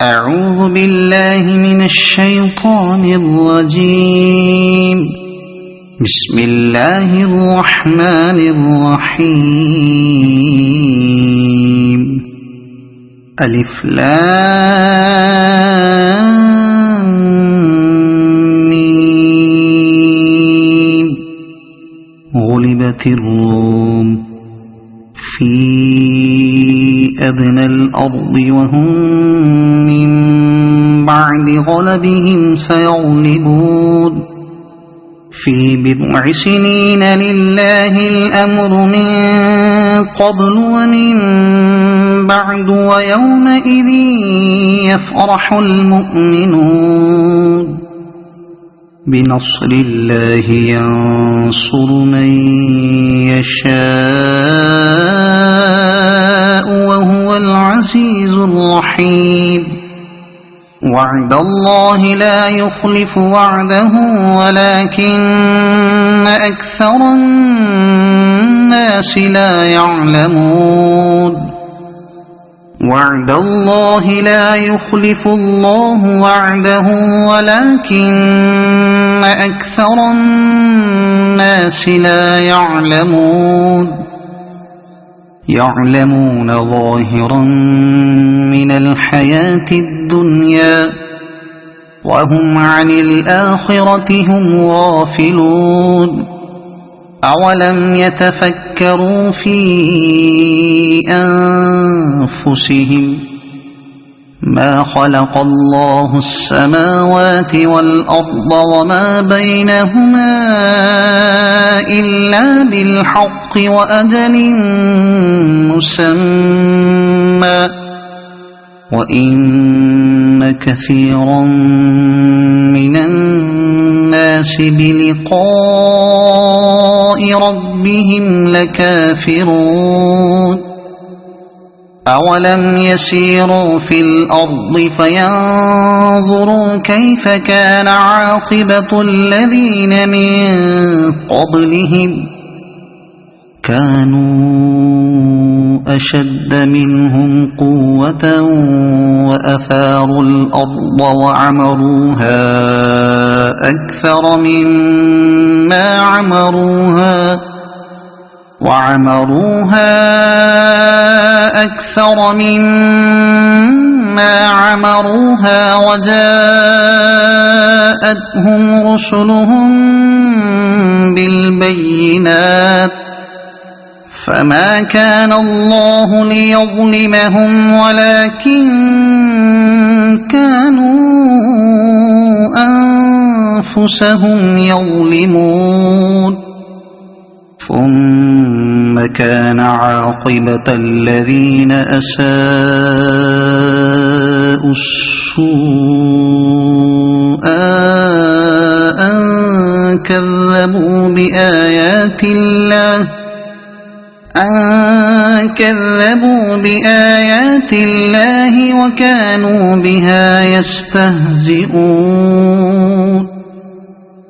أعوذ بالله من الشيطان الرجيم. بسم الله الرحمن الرحيم. ألف لام ميم. غلبت الروم في أدنى الأرض وهم من بعد غلبهم سيغلبون في بضع سنين لله الأمر من قبل ومن بعد ويومئذ يفرح المؤمنون بنصر الله ينصر من يشاء وهو العزيز الرحيم. وعد الله لا يخلف وعده ولكن أكثر الناس لا يعلمون. وعد الله لا يخلف الله وعده ولكن أكثر الناس لا يعلمون. يعلمون ظاهرا من الحياة الدنيا وهم عن الآخرة هم غافلون. أولم يتفكروا في أنفسهم ما خلق الله السماوات والأرض وما بينهما إلا بالحق وأجل مسمى وإن كثيرا من الناس بلقاء ربهم لكافرون. أولم يسيروا في الأرض فينظروا كيف كان عاقبة الذين من قبلهم كانوا أشد منهم قوة وأثاروا الأرض وعمروها أكثر مما عمروها وجاءتهم رسلهم بالبينات فما كان الله ليظلمهم ولكن كانوا أنفسهم يظلمون. ثم كان عاقبة الذين أساءوا السوء أن كذبوا بآيات الله وكانوا بها يستهزئون.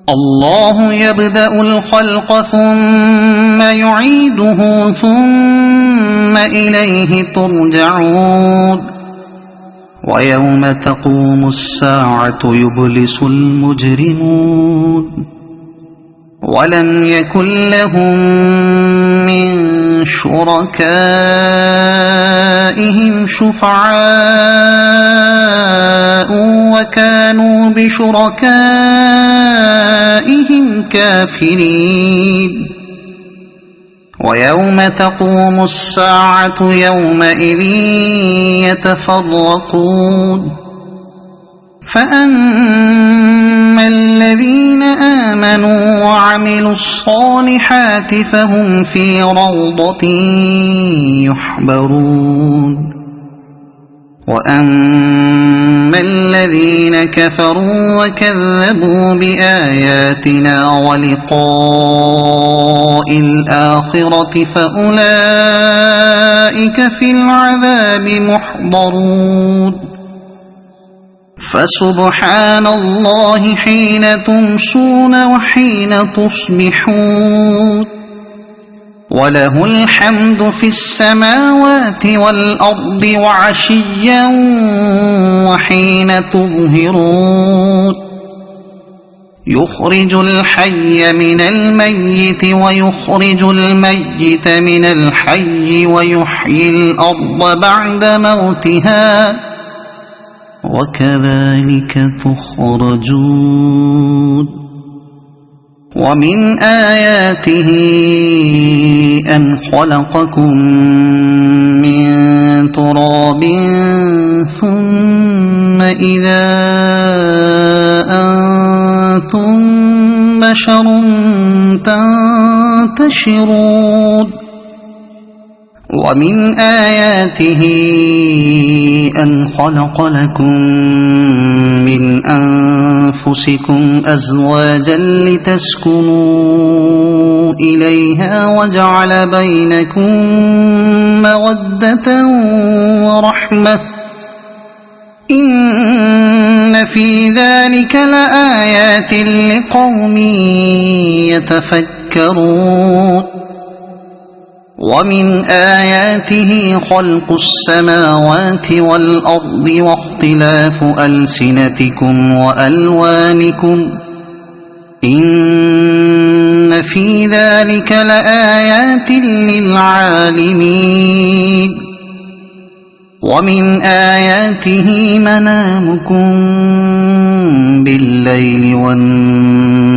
الله يبدأ الخلق ثم يعيده ثم إليه ترجعون. ويوم تقوم الساعة يبلس المجرمون ولم يكن لهم من شركائهم شفعاء وكانوا بشركائهم كافرين. ويوم تقوم الساعة يومئذ يتفرقون فأما الذين آمنوا وعملوا الصالحات فهم في روضة يحبرون. وأما الذين كفروا وكذبوا بآياتنا ولقاء الآخرة فأولئك في العذاب محضرون. فسبحان الله حين تمسون وحين تصبحون وله الحمد في السماوات والأرض وعشيا حين تظهرون يخرج الحي من الميت ويخرج الميت من الحي ويحيي الأرض بعد موتها وكذلك تخرجون ومن آياته أن خلقكم من تراب ثم إذا أنتم بشر تنتشرون ومن آياته أن خلق لكم من أنفسكم أزواجا لتسكنوا إليها وجعل بينكم مودة ورحمة إن في ذلك لآيات لقوم يتفكرون ومن آياته خلق السماوات والأرض واختلاف ألسنتكم وألوانكم إن في ذلك لآيات للعالمين ومن آياته منامكم بالليل والنهار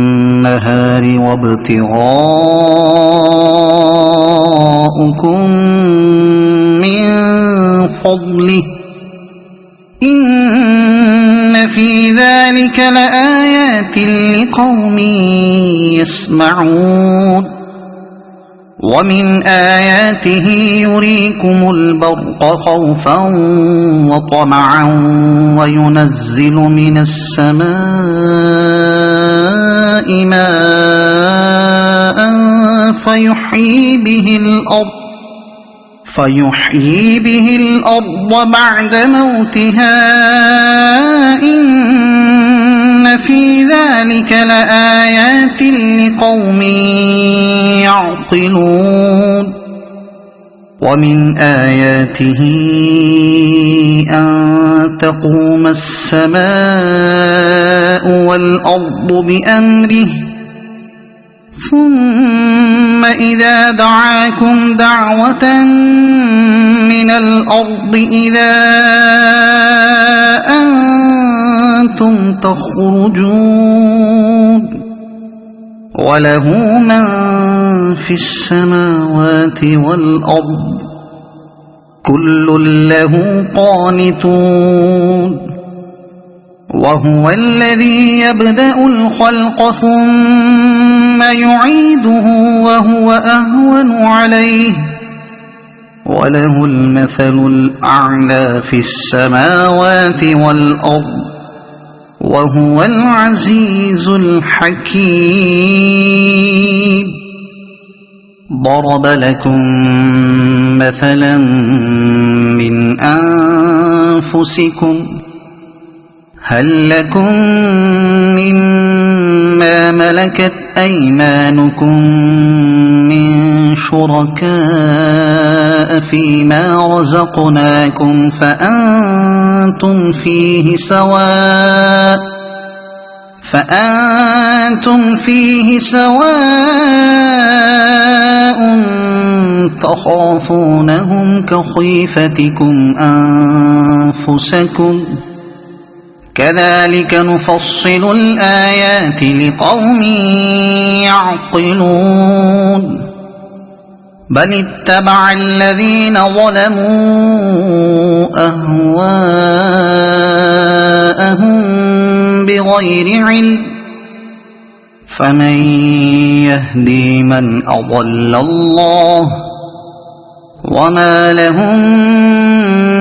وابتغاؤكم من فضله إن في ذلك لآيات لقوم يسمعون ومن آياته يريكم البرق خوفا وطمعا وينزل من السماء ماء فيحيي به الأرض بعد موتها إن في ذلك لآيات لقوم يعقلون ومن آياته أن تقوم السماء والأرض بأمره ثم إذا دعاكم دعوة من الأرض إذا أنتم تخرجون وله من في السماوات والأرض كل له قانتون وهو الذي يبدأ الخلق ثم يعيده وهو أهون عليه وله المثل الأعلى في السماوات والأرض وهو العزيز الحكيم ضرب لكم مثلا من أنفسكم هل لكم مما ملكت أيمانكم من شركاء فيما رزقناكم فأنتم فيه سواء تخافونهم كخيفتكم أنفسكم كذلك نفصل الآيات لقوم يعقلون بل اتبع الذين ظلموا أهواءهم بغير علم فمن يهدي من أضل الله وما لهم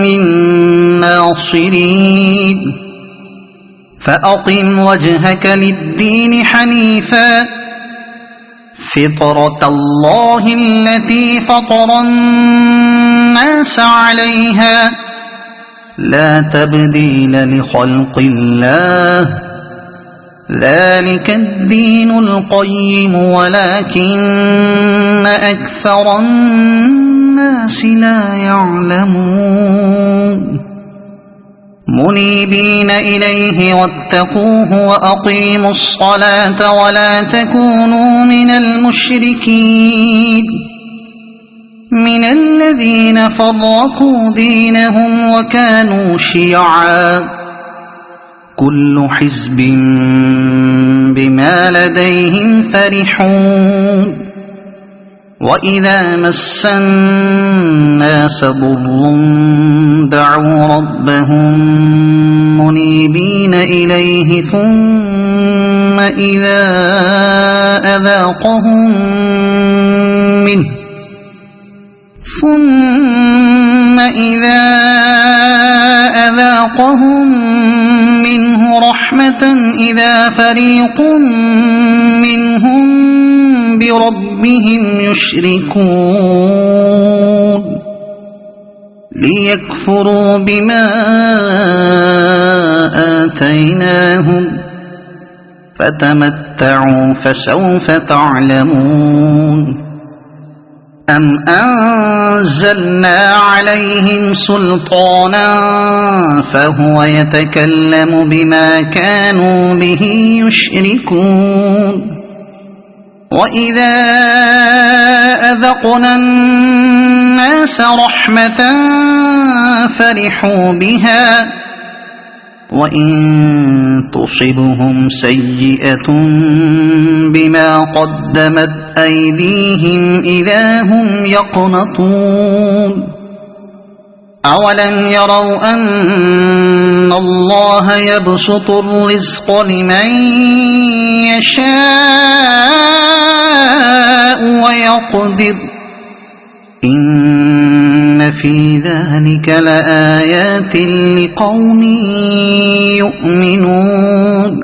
من ناصرين فأقم وجهك للدين حنيفا فطرة الله التي فطر الناس عليها لا تبديل لخلق الله ذلك الدين القيم ولكن أكثر الناس لا يعلمون منيبين إليه واتقوه وأقيموا الصلاة ولا تكونوا من المشركين من الذين فرقوا دينهم وكانوا شيعا كل حزب بما لديهم فرحون وإذا مس الناس ضر دعوا ربهم منيبين إليه ثم إذا أذاقهم منه رحمة إذا فريق منهم بربهم يشركون ليكفروا بما آتيناهم فتمتعوا فسوف تعلمون أم أنزلنا عليهم سلطانا فهو يتكلم بما كانوا به يشركون وإذا أذقنا الناس رحمة فرحوا بها وإن تصبهم سيئة بما قدمت أيديهم إذا هم يقنطون أولم يروا أن الله يبسط الرزق لمن يشاء ويقدر إن في ذلك لآيات لقوم يؤمنون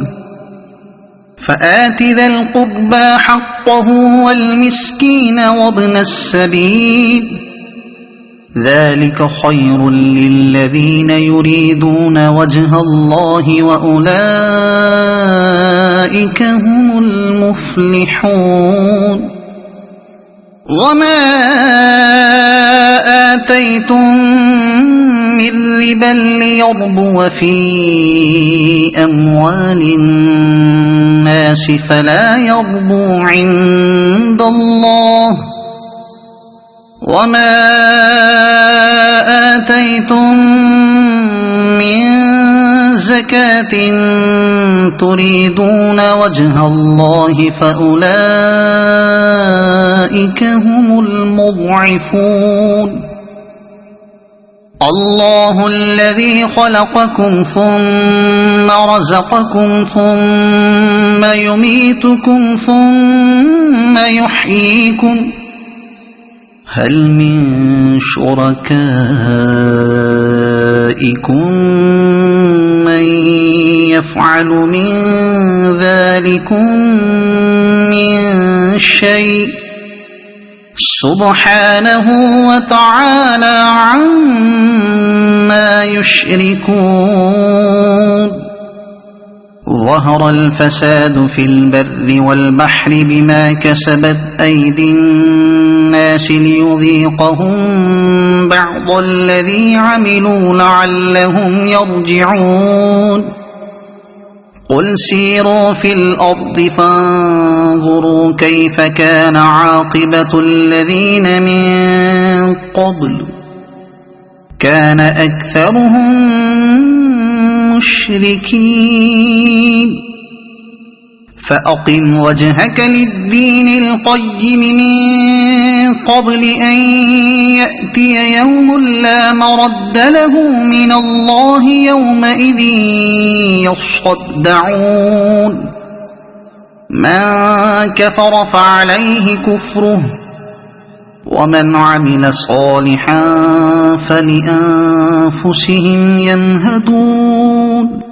فآت ذا القربى حقه والمسكين وابن السبيل ذلك خير للذين يريدون وجه الله وأولئك هم المفلحون وما آتيتم من ربا ليربو في أموال الناس فلا يربو عند الله وما آتيتم من زكاة تريدون وجه الله فأولئك هم المضعفون الله الذي خلقكم ثم رزقكم ثم يميتكم ثم يحييكم هل من شركائكم من يفعل من ذلكم من شيء سبحانه وتعالى عما يشركون ظهر الفساد في البر والبحر بما كسبت أيدي الناس ليذيقهم بعض الذي عملوا لعلهم يرجعون قل سيروا في الأرض فانظروا كيف كان عاقبة الذين من قبل كان أكثرهم مشركين فأقم وجهك للدين القيم من قبل أن يأتي يوم لا مرد له من الله يومئذ يصدعون من كفر فعليه كفره ومن عمل صالحا فلأنفسهم يمهدون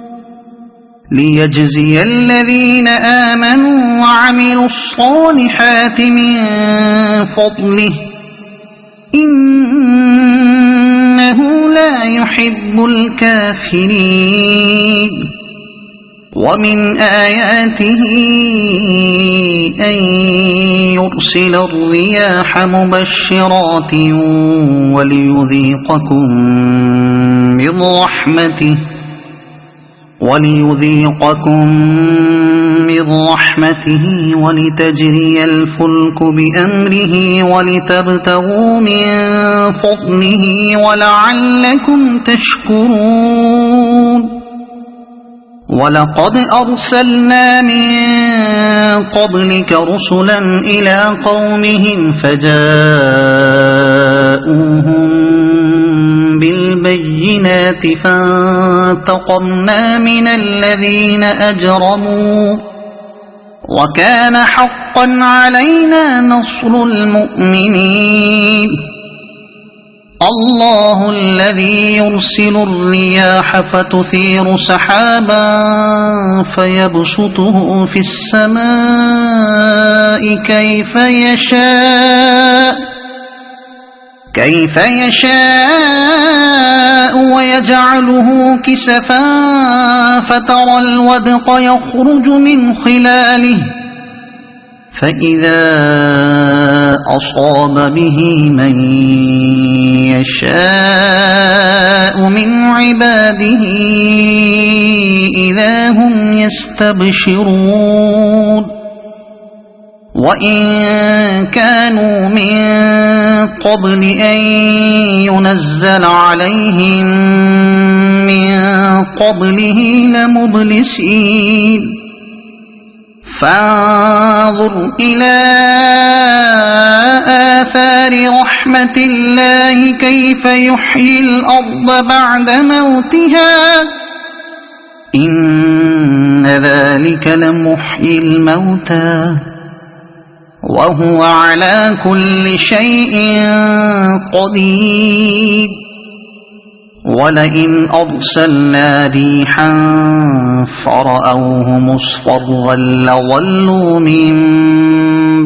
ليجزي الذين آمنوا وعملوا الصالحات من فضله إنه لا يحب الكافرين ومن آياته أن يرسل الرياح مبشرات وليذيقكم من رحمته وليذيقكم من رحمته ولتجري الفلك بأمره ولتبتغوا من فضله ولعلكم تشكرون ولقد أرسلنا من قبلك رسلا إلى قومهم فجاءوهم بالبينات فانتقمنا من الذين أجرموا وكان حقا علينا نصر المؤمنين الله الذي يرسل الرياح فتثير سحابا فيبسطه في السماء كيف يشاء ويجعله كسفا فترى الودق يخرج من خلاله فإذا أصاب به من يشاء من عباده إذا هم يستبشرون وإن كانوا من قبل أن ينزل عليهم من قبله لمبلسين فانظر إلى آثار رحمة الله كيف يحيي الأرض بعد موتها إن ذلك لمحيي الموتى وهو على كل شيء قدير ولئن أرسلنا ريحا فرأوه مصفرا لظلوا من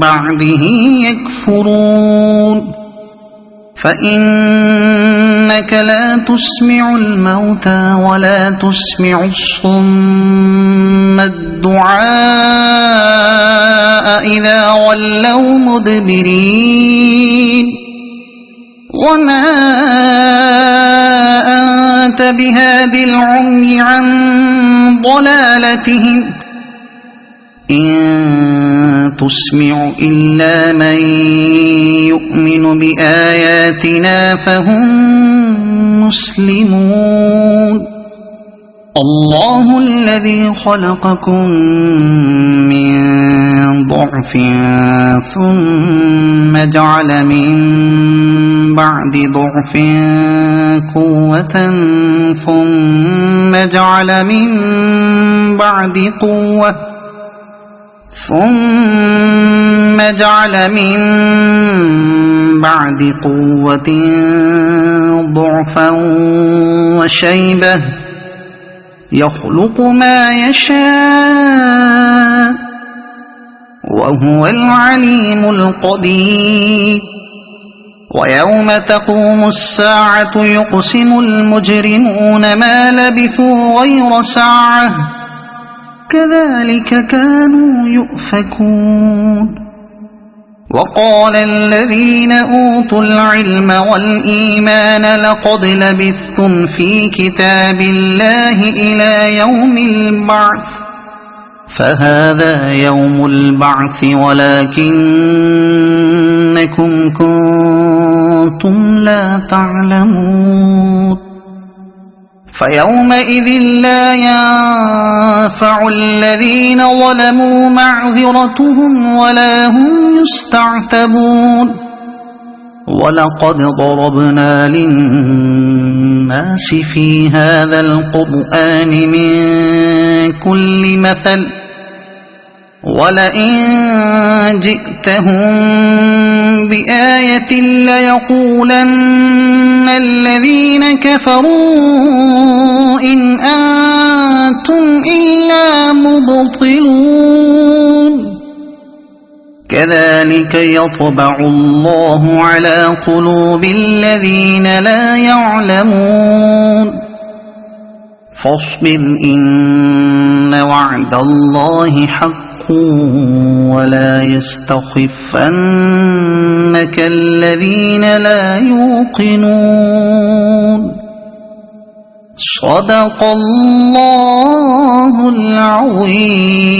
بعده يكفرون فإنك لا تسمع الموتى ولا تسمع الصم الدعاء إذا ولوا مدبرين وما أنت بهاد العمي عن ضلالتهم إن تسمع إلا من يؤمن بآياتنا فهم مسلمون الله الذي خلقكم من ضعف ثم جعل من بعد ضعف قوة ثم جعل من بعد قوة ضعفا وشيبة يخلق ما يشاء وهو العليم القدير ويوم تقوم الساعة يقسم المجرمون ما لبثوا غير ساعة كذلك كانوا يؤفكون وقال الذين أوتوا العلم والإيمان لقد لبثتم في كتاب الله إلى يوم البعث فهذا يوم البعث ولكنكم كنتم لا تعلمون فيومئذ لا ينفع الذين ظلموا معذرتهم ولا هم يستعتبون ولقد ضربنا للناس في هذا القرآن من كل مثل ولئن جئتهم بآية ليقولن الذين كفروا إن أنتم إلا مبطلون كذلك يطبع الله على قلوب الذين لا يعلمون فاصبر إن وعد الله حق ولا يستخفنك الذين لا يوقنون صدق الله العظيم.